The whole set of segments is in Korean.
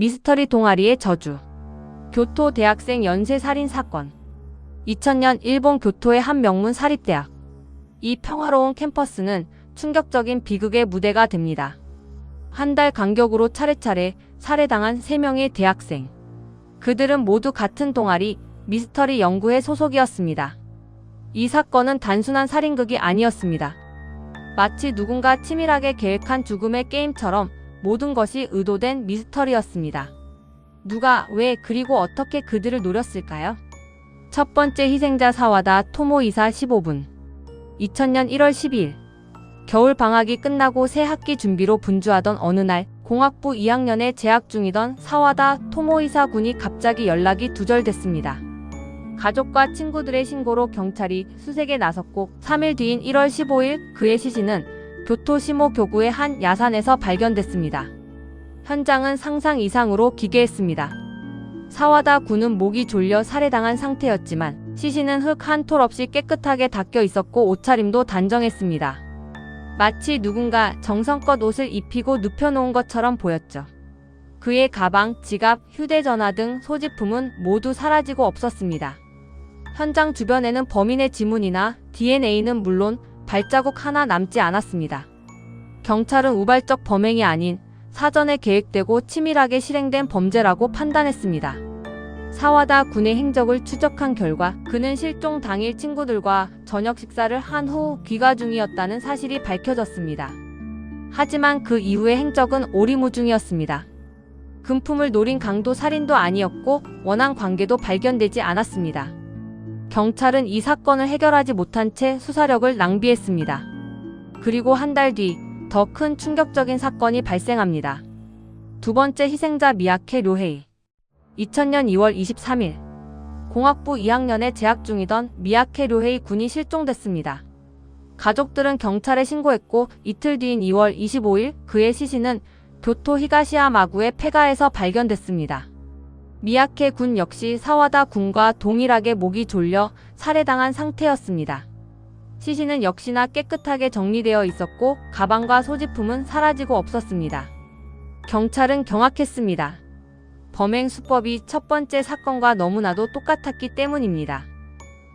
미스터리 동아리의 저주. 교토 대학생 연쇄 살인 사건. 2000년 일본 교토의 한 명문 사립대학. 이 평화로운 캠퍼스는 충격적인 비극의 무대가 됩니다. 한 달 간격으로 차례차례 살해당한 3명의 대학생. 그들은 모두 같은 동아리 미스터리 연구회 소속이었습니다. 이 사건은 단순한 살인극이 아니었습니다. 마치 누군가 치밀하게 계획한 죽음의 게임처럼 모든 것이 의도된 미스터리였습니다. 누가, 왜, 그리고 어떻게 그들을 노렸을까요? 첫 번째 희생자 사와다 토모이사 15분. 2000년 1월 12일. 겨울 방학이 끝나고 새 학기 준비로 분주하던 어느 날, 공학부 2학년에 재학 중이던 사와다 토모이사 군이 갑자기 연락이 두절됐습니다. 가족과 친구들의 신고로 경찰이 수색에 나섰고 3일 뒤인 1월 15일 그의 시신은 교토 시모교구의 한 야산에서 발견됐습니다. 현장은 상상 이상으로 기괴했습니다. 사와다 군은 목이 졸려 살해당한 상태였지만 시신은 흙 한 톨 없이 깨끗하게 닦여 있었고 옷차림도 단정했습니다. 마치 누군가 정성껏 옷을 입히고 눕혀놓은 것처럼 보였죠. 그의 가방, 지갑, 휴대전화 등 소지품은 모두 사라지고 없었습니다. 현장 주변에는 범인의 지문이나 DNA는 물론 발자국 하나 남지 않았습니다. 경찰은 우발적 범행이 아닌 사전에 계획되고 치밀하게 실행된 범죄라고 판단했습니다. 사와다 군의 행적을 추적한 결과 그는 실종 당일 친구들과 저녁 식사를 한 후 귀가 중이었다는 사실이 밝혀졌습니다. 하지만 그 이후의 행적은 오리무중이었습니다. 금품을 노린 강도 살인도 아니었고 원한 관계도 발견되지 않았습니다. 경찰은 이 사건을 해결하지 못한 채 수사력을 낭비했습니다. 그리고 한 달 뒤 더 큰 충격적인 사건이 발생합니다. 두 번째 희생자 미야케 료헤이. 2000년 2월 23일. 공학부 2학년에 재학 중이던 미야케 료헤이 군이 실종됐습니다. 가족들은 경찰에 신고했고 이틀 뒤인 2월 25일 그의 시신은 교토 히가시야마구의 폐가에서 발견됐습니다. 미야케 군 역시 사와다 군과 동일하게 목이 졸려 살해당한 상태였습니다. 시신은 역시나 깨끗하게 정리되어 있었고 가방과 소지품은 사라지고 없었습니다. 경찰은 경악했습니다. 범행 수법이 첫 번째 사건과 너무나도 똑같았기 때문입니다.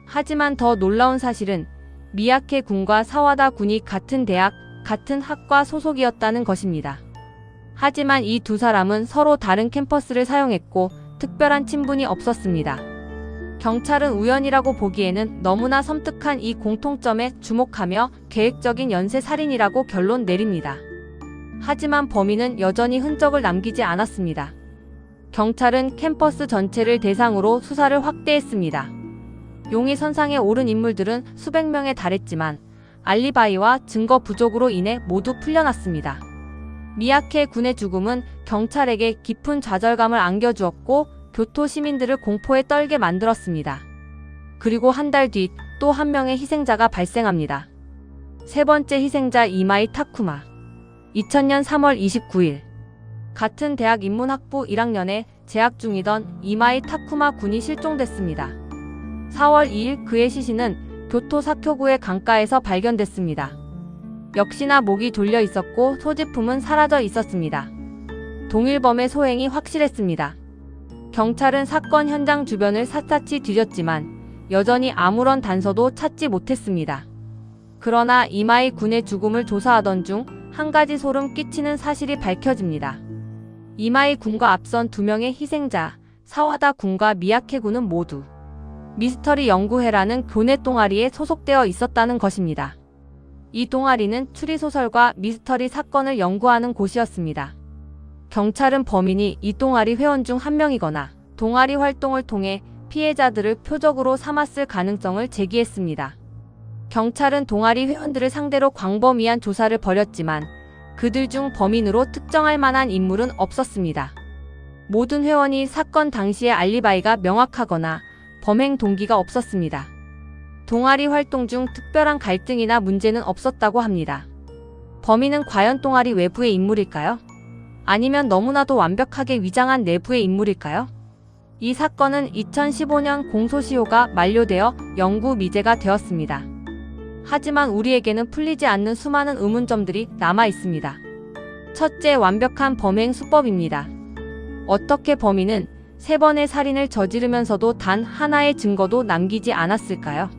하지만 더 놀라운 사실은 미야케 군과 사와다 군이 같은 대학, 같은 학과 소속이었다는 것입니다. 하지만 이 두 사람은 서로 다른 캠퍼스를 사용했고 특별한 친분이 없었습니다. 경찰은 우연이라고 보기에는 너무나 섬뜩한 이 공통점에 주목하며 계획적인 연쇄살인이라고 결론 내립니다. 하지만 범인은 여전히 흔적을 남기지 않았습니다. 경찰은 캠퍼스 전체를 대상으로 수사를 확대했습니다. 용의 선상에 오른 인물들은 수백 명에 달했지만 알리바이와 증거 부족으로 인해 모두 풀려났습니다. 미야케 군의 죽음은 경찰에게 깊은 좌절감을 안겨주었고 교토 시민들을 공포에 떨게 만들었습니다. 그리고 한 달 뒤 또 한 명의 희생자가 발생합니다. 세 번째 희생자 이마이 타쿠마. 2000년 3월 29일. 같은 대학 인문학부 1학년에 재학 중이던 이마이 타쿠마 군이 실종됐습니다. 4월 2일 그의 시신은 교토 사쿄구의 강가에서 발견됐습니다. 역시나 목이 졸려 있었고 소지품은 사라져 있었습니다. 동일범의 소행이 확실했습니다. 경찰은 사건 현장 주변을 샅샅이 뒤졌지만 여전히 아무런 단서도 찾지 못했습니다. 그러나 이마이 군의 죽음을 조사하던 중 한 가지 소름 끼치는 사실이 밝혀집니다. 이마이 군과 앞선 두 명의 희생자, 사와다 군과 미야케 군은 모두 미스터리 연구회라는 교내 동아리에 소속되어 있었다는 것입니다. 이 동아리는 추리소설과 미스터리 사건을 연구하는 곳이었습니다. 경찰은 범인이 이 동아리 회원 중 한 명이거나 동아리 활동을 통해 피해자들을 표적으로 삼았을 가능성을 제기했습니다. 경찰은 동아리 회원들을 상대로 광범위한 조사를 벌였지만 그들 중 범인으로 특정할 만한 인물은 없었습니다. 모든 회원이 사건 당시의 알리바이가 명확하거나 범행 동기가 없었습니다. 동아리 활동 중 특별한 갈등이나 문제는 없었다고 합니다. 범인은 과연 동아리 외부의 인물일까요? 아니면 너무나도 완벽하게 위장한 내부의 인물일까요? 이 사건은 2015년 공소시효가 만료되어 영구 미제가 되었습니다. 하지만 우리에게는 풀리지 않는 수많은 의문점들이 남아 있습니다. 첫째, 완벽한 범행 수법입니다. 어떻게 범인은 3번의 살인을 저지르면서도 단 하나의 증거도 남기지 않았을까요?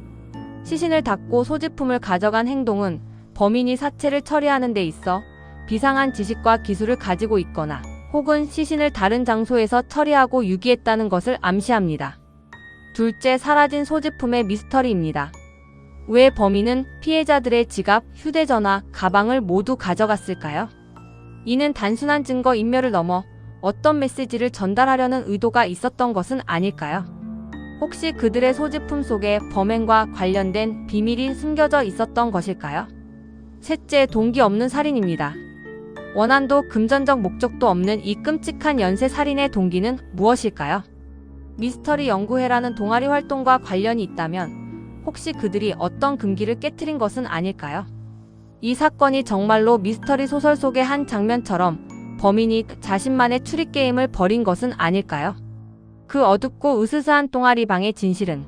시신을 닦고 소지품을 가져간 행동은 범인이 사체를 처리하는 데 있어 비상한 지식과 기술을 가지고 있거나 혹은 시신을 다른 장소에서 처리하고 유기했다는 것을 암시합니다. 둘째, 사라진 소지품의 미스터리입니다. 왜 범인은 피해자들의 지갑, 휴대전화, 가방을 모두 가져갔을까요? 이는 단순한 증거 인멸을 넘어 어떤 메시지를 전달하려는 의도가 있었던 것은 아닐까요? 혹시 그들의 소지품 속에 범행과 관련된 비밀이 숨겨져 있었던 것일까요? 셋째, 동기 없는 살인입니다. 원한도 금전적 목적도 없는 이 끔찍한 연쇄 살인의 동기는 무엇일까요? 미스터리 연구회라는 동아리 활동과 관련이 있다면 혹시 그들이 어떤 금기를 깨트린 것은 아닐까요? 이 사건이 정말로 미스터리 소설 속의 한 장면처럼 범인이 자신만의 추리게임을 벌인 것은 아닐까요? 그 어둡고 으스스한 동아리 방의 진실은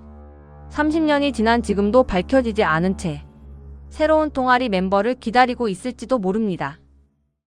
30년이 지난 지금도 밝혀지지 않은 채 새로운 동아리 멤버를 기다리고 있을지도 모릅니다.